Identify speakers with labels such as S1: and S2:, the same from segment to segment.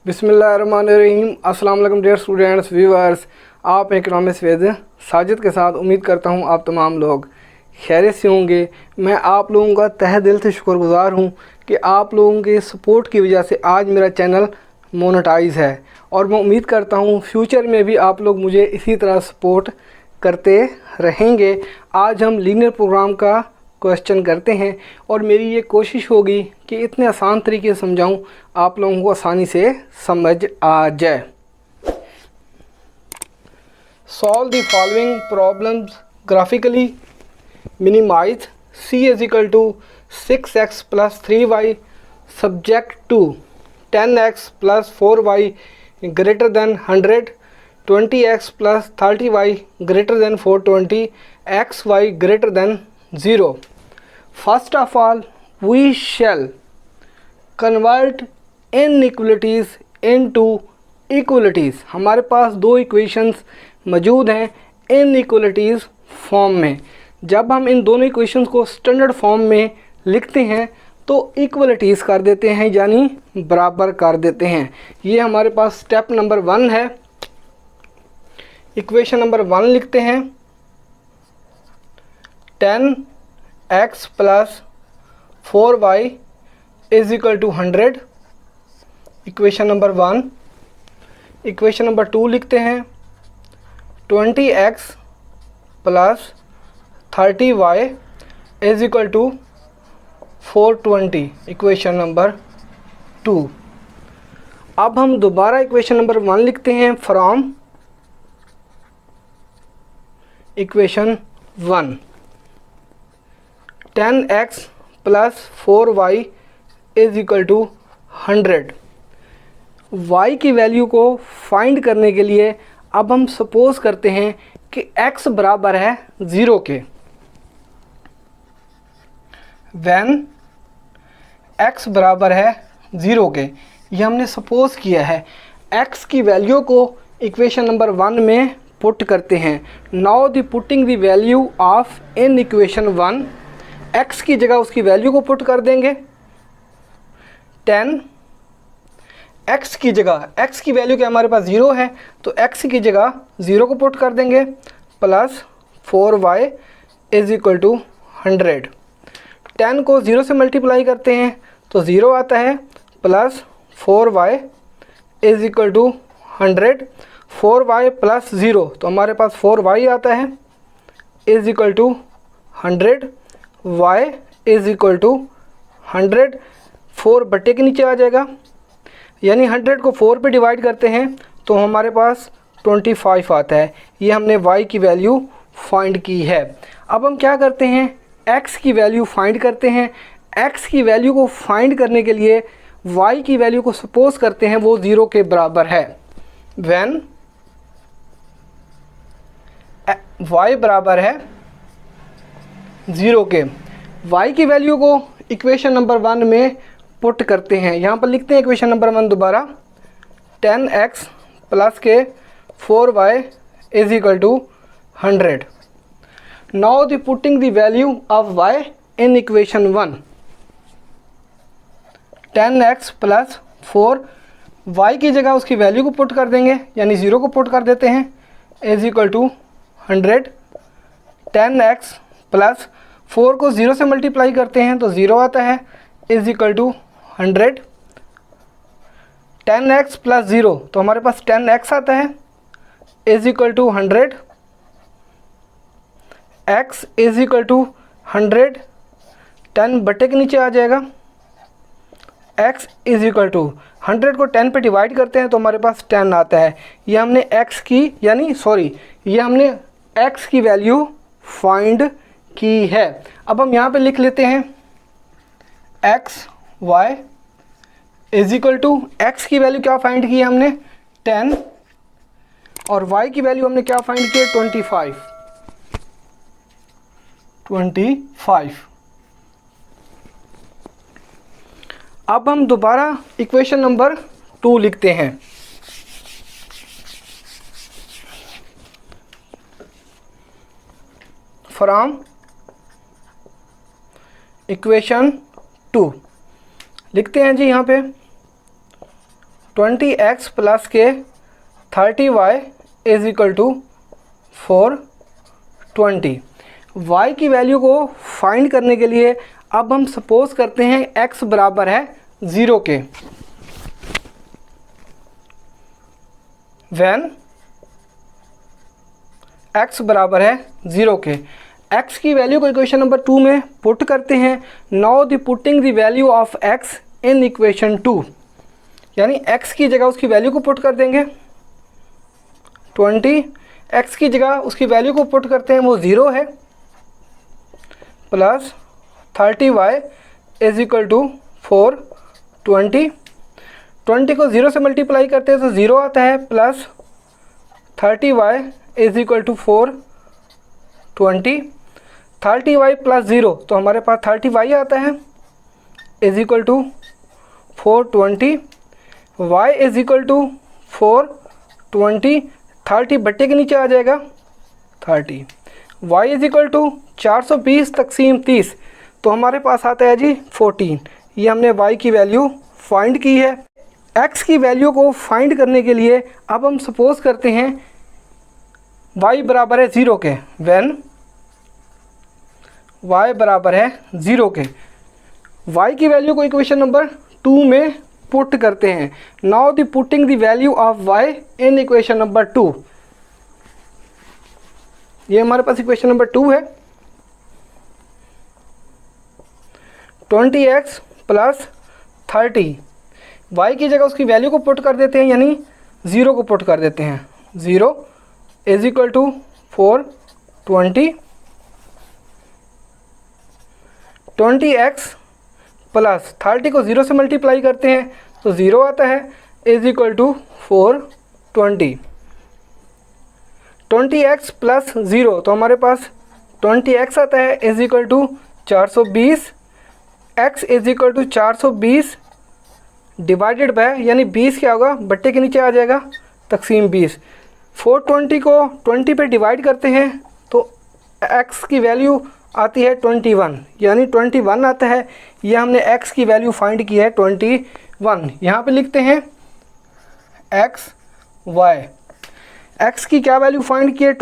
S1: बिस्मिल्लाहिर्रहमानिर्रहीम। अस्सलाम वालेकुम डियर स्टूडेंट्स व्यूअर्स, आप इकोनॉमिक्स विद साजिद के साथ उम्मीद करता हूँ आप तमाम लोग खैरियत से होंगे। मैं आप लोगों का तहे दिल से शुक्रगुज़ार हूँ कि आप लोगों के सपोर्ट की वजह से आज मेरा चैनल मोनेटाइज है और मैं उम्मीद करता हूँ फ्यूचर में भी आप लोग मुझे इसी तरह सपोर्ट करते रहेंगे। आज हम लीनियर प्रोग्राम का क्वेश्चन करते हैं और मेरी ये कोशिश होगी कि इतने आसान तरीके से समझाऊं आप लोगों को आसानी से समझ आ जाए। Solve the following problems graphically. Minimise c is equal to 6x plus 3y subject to 10x plus 4y greater than 100, 20x plus 30y greater than 420, xy greater than 0। First of all, we shall convert inequalities into equalities। हमारे पास दो equations मौजूद हैं inequalities form में। जब हम इन दोनों equations को standard form में लिखते हैं तो इक्वलिटीज़ कर देते हैं, यानी बराबर कर देते हैं। ये हमारे पास स्टेप नंबर 1 है। इक्वेशन नंबर 1 लिखते हैं 10x plus 4y is equal to 100। Equation number 1। Equation number 2 लिखते हैं 20x plus 30y is equal to 420। Equation number 2। अब हम दोबारा इक्वेशन नंबर 1 लिखते हैं from equation 1। 10x plus 4y is equal to 100। y की वैल्यू को फाइंड करने के लिए अब हम सपोज करते हैं कि x बराबर है 0 के। व्हेन x बराबर है 0 के, ये हमने सपोज किया है। x की वैल्यू को इक्वेशन नंबर 1 में पुट करते हैं। Now the putting the value of in equation 1, x की जगह उसकी वैल्यू को पुट कर देंगे 10। x की जगह, x की वैल्यू क्या हमारे पास 0 है तो x की जगह 0 को पुट कर देंगे plus 4y is equal to 100। 10 को 0 से मल्टीप्लाई करते हैं तो 0 आता है plus 4y is equal to 100। 4y plus 0 तो हमारे पास 4y आता है is equal to 100। y is equal to 100। 4 बट्टे के नीचे आ जाएगा, यानी 100 को 4 पे डिवाइड करते हैं तो हमारे पास 25 आता है। ये हमने y की वैल्यू फाइंड की है। अब हम क्या करते हैं, x की वैल्यू फाइंड करते हैं। x की वैल्यू को फाइंड करने के लिए y की वैल्यू को सपोज करते हैं वो 0 के बराबर है। व्हेन y बराबर है 0 के, y की वैल्यू को इक्वेशन नंबर 1 में पुट करते हैं। यहाँ पर लिखते हैं इक्वेशन नंबर 1 दोबारा 10x प्लस के 4y is equal to 100। Now the putting the value of y in equation 1, 10x plus 4, y की जगह उसकी वैल्यू को पुट कर देंगे, यानी 0 को पुट कर देते हैं is equal to 100। 10x plus 4 को 0 से मल्टीप्लाई करते हैं तो 0 आता है is equal to 100। 10x plus 0 तो हमारे पास 10x आता है is equal to 100। x is equal to 100, 10 बट्टे के नीचे आ जाएगा। x इज इक्वल टू 100 को 10 पे डिवाइड करते हैं तो हमारे पास 10 आता है। ये हमने x की ये हमने x की वैल्यू फाइंड की है। अब हम यहाँ पे लिख लेते हैं x y is equal to, x की वैल्यू क्या फाइंड की है हमने 10 और y की वैल्यू हमने क्या फाइंड की है 25। अब हम दोबारा इक्वेशन नंबर 2 लिखते हैं। फ्रॉम इक्वेशन 2 लिखते हैं जी यहाँ पे 20x प्लस के 30y is equal to 420। y की वैल्यू को फाइंड करने के लिए अब हम सपोज करते हैं x बराबर है 0 के। व्हेन x बराबर है 0 के, x की वैल्यू को इक्वेशन नंबर 2 में पुट करते हैं। Now the putting the value of x in equation 2, यानी x की जगह उसकी वैल्यू को पुट कर देंगे 20, x की जगह उसकी वैल्यू को पुट करते हैं वो 0 है, plus 30y is equal to 420। 20 को 0 से मल्टीप्लाई करते हैं तो 0 आता है, plus 30y is equal to 420। 30y plus 0 तो हमारे पास 30y आता है is equal to 420। y is equal to 420, 30 बट्टे के नीचे आ जाएगा 30। y इज इक्वल टू 420 तकसीम 30 तो हमारे पास आता है जी 14। ये हमने y की वैल्यू फाइंड की है। x की वैल्यू को फाइंड करने के लिए अब हम सपोज करते हैं y बराबर है 0 के। व्हेन y बराबर है 0 के, y की वैल्यू को इक्वेशन नंबर 2 में पुट करते हैं। Now the putting the value of y in equation number 2, ये हमारे पास इक्वेशन नंबर 2 है। 20x प्लस 30, y की जगह उसकी वैल्यू को पुट कर देते हैं, यानी 0 को पुट कर देते हैं। 0 is equal to 420। 20x plus 30 को 0 से मल्टीप्लाई करते हैं तो 0 आता है is equal to 420। 20x plus 0 तो हमारे पास 20x आता है is equal to 420। x is equal to 420 divided by, यानी 20 क्या होगा, बट्टे के नीचे आ जाएगा तकसीम 20। 420 को 20 पे डिवाइड करते हैं तो x की वैल्यू आती है 21, यानी 21 आता है। यह हमने x की वैल्यू फाइंड की है 21। यहाँ पे लिखते हैं x y, x की क्या वैल्यू फाइंड की है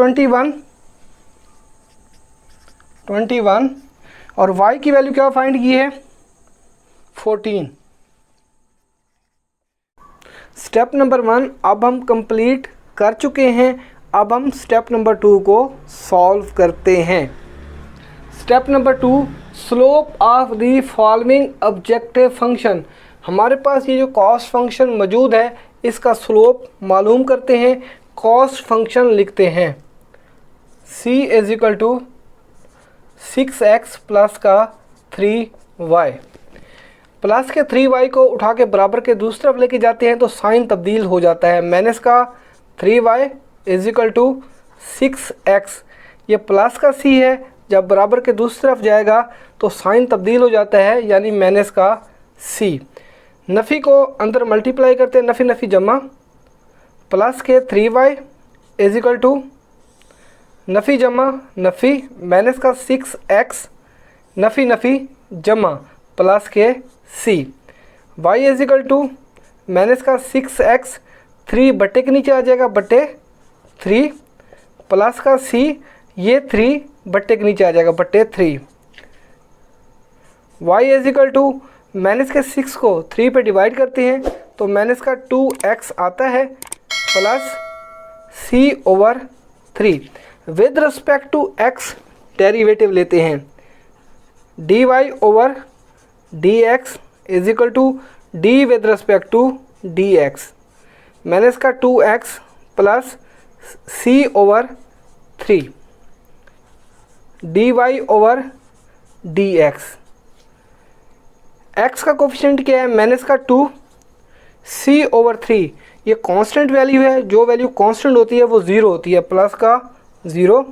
S1: 21 और y की वैल्यू क्या फाइंड की है 14। स्टेप नंबर 1 अब हम कंप्लीट कर चुके हैं। अब हम स्टेप नंबर 2 को सॉल्व करते हैं। Step number 2, slope of the following objective function. हमारे पास ये जो कॉस फंक्शन मौजूद है इसका स्लोप मालूम करते हैं। कॉस फंक्शन लिखते हैं c is equal to 6x plus का 3y, प्लस के 3y को उठा के बराबर के दूसरी तरफ लेके जाते हैं तो साइन तब्दील हो जाता है। माइनस का 3y is equal to 6x, ये प्लस का c है, जब बराबर के दूसरी तरफ जाएगा तो साइन तब्दील हो जाता है, यानी माइनस का c। नफ़ी को अंदर मल्टीप्लाई करते हैं, नफ़ी नफ़ी जमा, प्लस के 3y इज इक्वल टू नफ़ी जमा नफ़ी माइनस का 6x, नफ़ी नफ़ी जमा प्लस के c। y is equal to minus का 6x, 3 बट्टे के नीचे आ जाएगा बट्टे 3, प्लस का c, ये 3 बट्टे के नीचे आ जाएगा बट्टे 3। y is equal to minus के 6 को 3 पे डिवाइड करते हैं तो माइनस का 2x आता है, plus c over 3। With respect to x derivative लेते हैं, dy over dx is equal to d with respect to dx, minus का 2x plus c over 3 dy over dx। x का कोफिशिएंट क्या है, minus का 2, c over 3, ये constant value है, जो वैल्यू कांस्टेंट होती है वो 0 होती है, प्लस का 0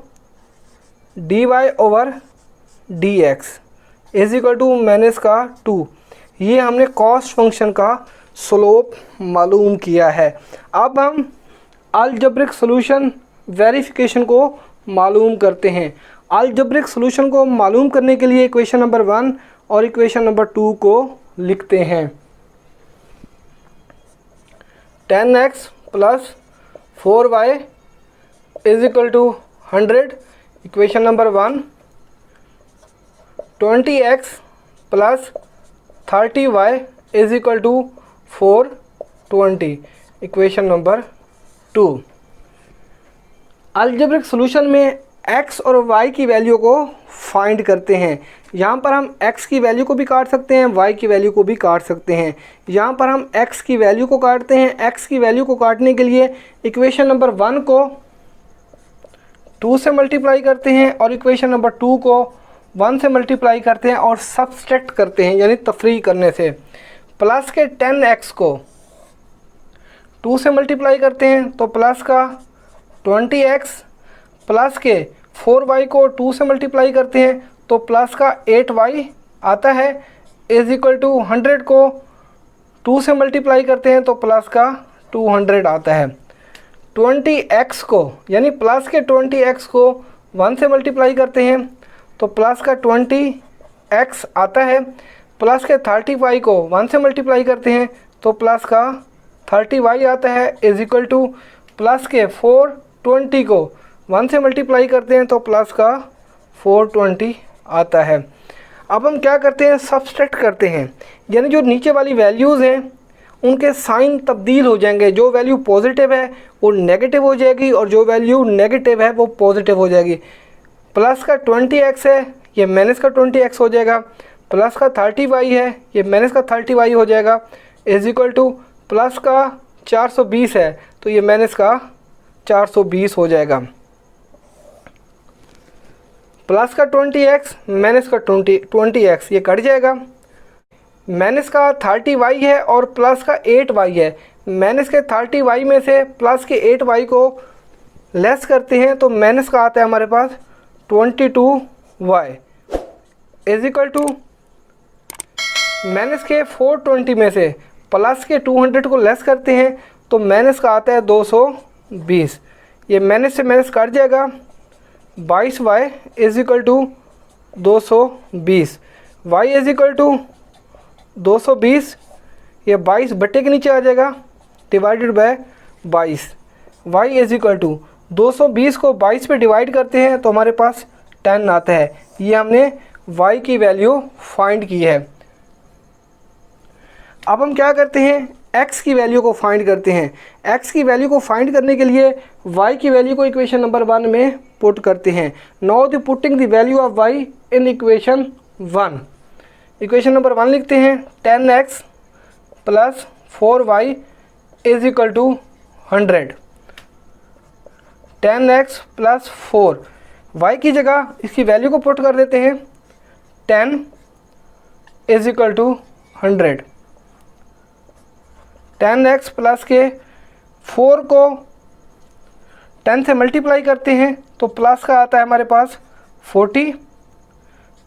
S1: dy over dx is equal to minus का 2। ये हमने कॉस फंक्शन का स्लोप मालूम किया है। अब हम अलजेब्रिक सॉल्यूशन वेरिफिकेशन को मालूम करते हैं। अलजेब्रिक सॉल्यूशन को मालूम करने के लिए इक्वेशन नंबर 1 और इक्वेशन नंबर 2 को लिखते हैं। 10x plus 4y is equal to 100, equation number 1। 20x plus 30y is equal to 420, equation number 2। Algebraic solution में x और y की वैल्यू को फाइंड करते हैं। यहाँ पर हम x की वैल्यू को भी काट सकते हैं, y की वैल्यू को भी काट सकते हैं। यहाँ पर हम x की वैल्यू को काटते हैं। x की वैल्यू को काटने के लिए इक्वेशन नंबर 1 को 2 से मल्टीप्लाई करते हैं और इक्वेशन नंबर 2 को 1 से मल्टीप्लाई करते हैं और सब्सट्रैक्ट करते हैं, यानी तफरीक करने से। प्लस के 10x को 2 से मल्टीप्लाई करते हैं तो प्लस का 20x, प्लस के 4y को 2 से मल्टीप्लाई करते हैं तो प्लस का 8y आता है, इज इक्वल टू 100 को 2 से मल्टीप्लाई करते हैं तो प्लस का 200 आता है। 20x को यानी प्लस के 20x को 1 से मल्टीप्लाई करते हैं तो प्लस का 20x आता है, प्लस के 30y को 1 से मल्टीप्लाई करते हैं तो प्लस का 30y आता है, इज इक्वल टू प्लस के 420 को 1 से मल्टीप्लाई करते हैं तो प्लस का 420 आता है। अब हम क्या करते हैं, सब्सट्रैक्ट करते हैं, यानी जो नीचे वाली वैल्यूज़ हैं उनके साइन तब्दील हो जाएंगे। जो वैल्यू पॉजिटिव है वो नेगेटिव हो जाएगी और जो वैल्यू नेगेटिव है वो पॉजिटिव हो जाएगी। प्लस का 20x है, ये माइनस का 20x हो जाएगा। प्लस का 30y है, ये माइनस का 30y हो जाएगा, इज इक्वल टू प्लस का 420 है तो ये माइनस का 420 हो जाएगा। प्लस का 20x माइनस का 20x ये कट जाएगा। माइनस का 30y है और प्लस का 8y है। माइनस के 30y में से प्लस के 8y को लेस करते हैं तो माइनस का आता है हमारे पास 22y, is equal to minus के 420 में से प्लस के 200 को लेस करते हैं तो माइनस का आता है 220। ये माइनस से माइनस कट जाएगा, 22y is equal to 220। y is equal to 220, ये 22 बट्टे के नीचे आ जाएगा, divided by 22। y is equal to 220 को 22 पे डिवाइड करते हैं तो हमारे पास 10 आता है। ये हमने y की वैल्यू फाइंड की है। अब हम क्या करते हैं, x की वैल्यू को फाइंड करते हैं। x की वैल्यू को फाइंड करने के लिए y की वैल्यू को इक्वेशन नंबर 1 में पुट करते हैं। Now the putting the value of y in equation 1। Equation number 1 लिखते हैं 10x plus 4y is equal to 100। 10x plus 4, y की जगह इसकी वैल्यू को पुट कर देते हैं 10 is equal to 100। 10x plus के 4 को 10 से मल्टीप्लाई करते हैं तो प्लस का आता है हमारे पास 40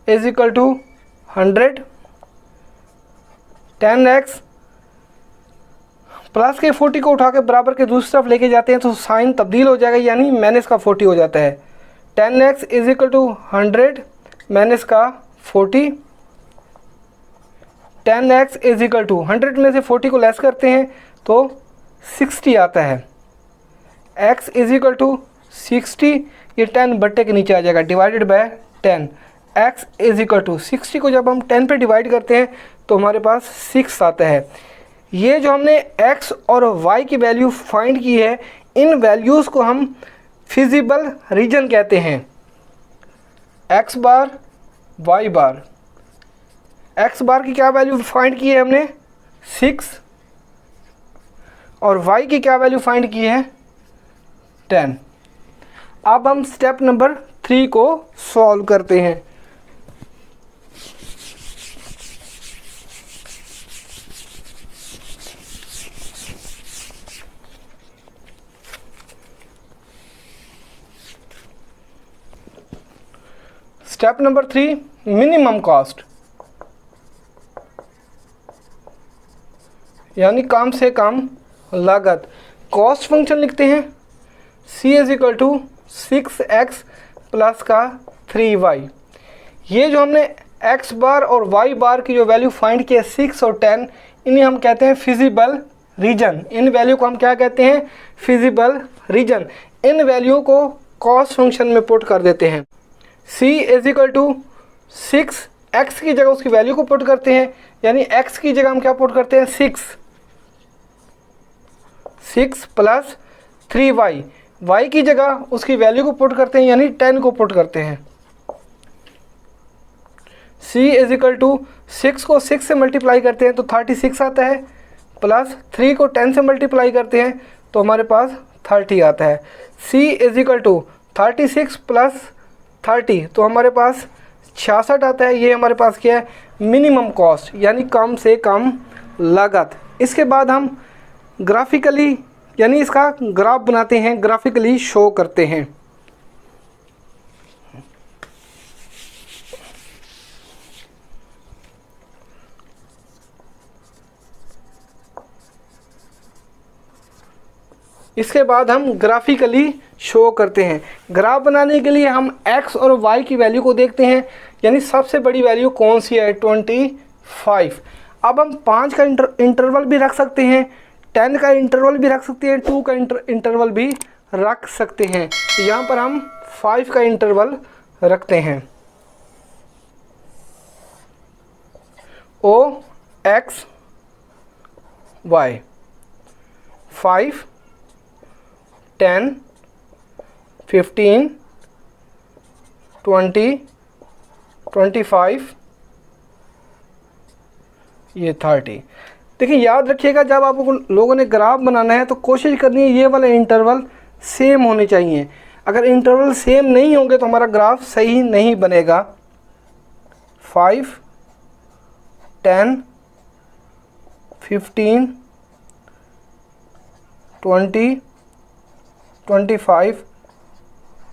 S1: is equal to 100। 10x plus के 40 को उठा के बराबर के दूसरी तरफ लेके जाते हैं तो साइन तब्दील हो जाएगा, यानी माइनस का 40 हो जाता है। 10x is equal to 100 minus का 40। 10x इज इक्वल टू 100 में से 40 को लेस करते हैं तो 60 आता है। x इज इक्वल टू 60, ये 10 बट्टे के नीचे आ जाएगा, divided by 10। x is equal to 60 को जब हम 10 पे डिवाइड करते हैं तो हमारे पास 6 आता है। ये जो हमने x और y की वैल्यू फाइंड की है, इन वैल्यूज़ को हम फिजिबल रीजन कहते हैं। x बार y बार, x बार की क्या वैल्यू फाइंड की है हमने 6 और y की क्या वैल्यू फाइंड की है 10। अब हम स्टेप नंबर 3 को सॉल्व करते हैं। स्टेप नंबर 3, मिनिमम कॉस्ट, यानी कम से कम लागत। कॉस्ट फंक्शन लिखते हैं c is equal to 6x plus का 3y। ये जो हमने x बार और y बार की जो वैल्यू फाइंड की है 6 और 10, इन्हें हम कहते हैं फिजिबल रीजन। इन वैल्यू को हम क्या कहते हैं? Feasible region. इन वैल्यू को कॉस्ट फंक्शन में पुट कर देते हैं। c is equal to 6, x की जगह उसकी वैल्यू को पुट करते हैं, यानी x की जगह हम क्या पुट करते हैं? 6 प्लस 3y, y की जगह उसकी वैल्यू को पुट करते हैं, यानी 10 को पुट करते हैं। c इज इक्वल टू 6 को 6 से मल्टीप्लाई करते हैं तो 36 आता है, प्लस 3 को 10 से मल्टीप्लाई करते हैं तो हमारे पास 30 आता है। c is equal to 36 plus 30 तो हमारे पास 66 आता है। ये हमारे पास क्या है? मिनिमम कॉस्ट, यानी कम से कम लागत। इसके बाद हम ग्राफिकली यानी इसका ग्राफ बनाते हैं, ग्राफिकली शो करते हैं। इसके बाद हम ग्राफिकली शो करते हैं। ग्राफ बनाने के लिए हम x और y की वैल्यू को देखते हैं, यानी सबसे बड़ी वैल्यू कौन सी है? 25। अब हम 5 का इंटरवल भी रख सकते हैं, 10 का इंटरवल भी रख सकते हैं, 2 का इंटरवल भी रख सकते हैं। यहाँ पर हम 5 का इंटरवल रखते हैं। O X Y 5, 10, 15, 20, 25, ये 30। देखिए याद रखिएगा, जब आपको लोगों ने ग्राफ बनाना है तो कोशिश करनी है ये वाले इंटरवल सेम होने चाहिए। अगर इंटरवल सेम नहीं होंगे तो हमारा ग्राफ सही नहीं बनेगा। 5, 10, 15, 20, 25,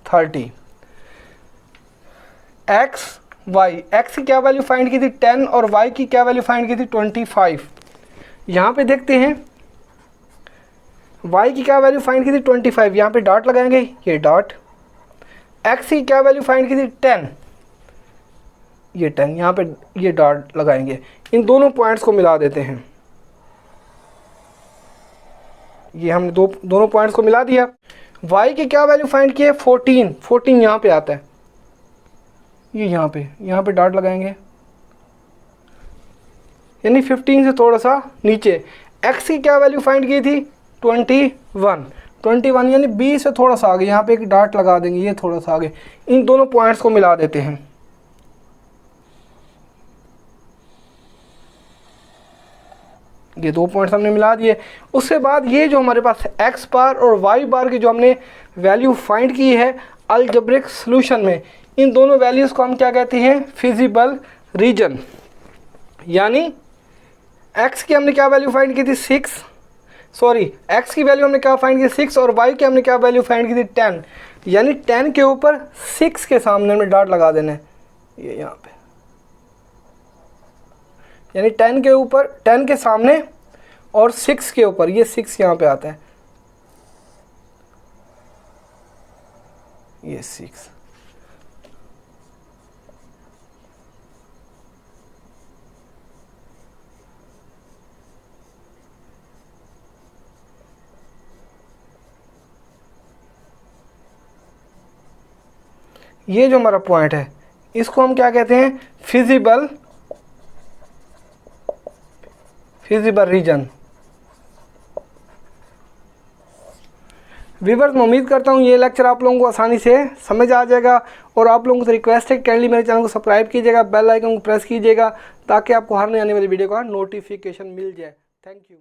S1: 30। x की क्या वैल्यू फाइंड की थी? 10 और y की क्या वैल्यू फाइंड की थी? 25। यहाँ पे देखते हैं y की क्या वैल्यू फाइंड की थी? 25। यहाँ पे डॉट लगाएंगे, ये डॉट। x की क्या वैल्यू फाइंड की थी? 10, ये 10, यहाँ पे ये डॉट लगाएंगे। इन दोनों पॉइंट्स को मिला देते हैं। ये हमने दोनों पॉइंट्स को मिला दिया। y की क्या वैल्यू फाइंड की है? 14 यहाँ पे आता है, ये यहाँ पे डॉट लगाएंगे, यानी 15 से थोड़ा सा नीचे। x की क्या वैल्यू फाइंड की थी? 21 यानी 20 से थोड़ा सा आगे, यहाँ पे एक डॉट लगा देंगे, ये थोड़ा सा आगे। इन दोनों पॉइंट्स को मिला देते हैं। ये 2 पॉइंट्स हमने मिला दिए। उसके बाद ये जो हमारे पास x बार और y बार की जो हमने वैल्यू फाइंड की है अलजेब्रिक सॉल्यूशन में, इन दोनों वैल्यूज़ को हम क्या कहते हैं? Feasible reason. यानी x की हमने क्या वैल्यू फाइंड की थी? x की वैल्यू हमने क्या फाइंड की? 6 और y की हमने क्या वैल्यू फाइंड की थी? 10। यानी 10 के ऊपर 6 के सामने हमने डॉट लगा देना है, ये यहाँ पे, यानी 10 के ऊपर, 10 के सामने और 6 के ऊपर, ये 6 यहाँ पे आता है, ये 6। ये जो हमारा पॉइंट है इसको हम क्या कहते हैं? Feasible reason. व्यूअर्स, मैं उम्मीद करता हूँ ये लेक्चर आप लोगों को आसानी से समझ आ जाएगा, और आप लोगों को रिक्वेस्ट है काइंडली मेरे चैनल को सब्सक्राइब कीजिएगा, बेल आइकन को प्रेस कीजिएगा ताकि आपको हर नई आने वाली वीडियो का नोटिफिकेशन मिल जाए। Thank you.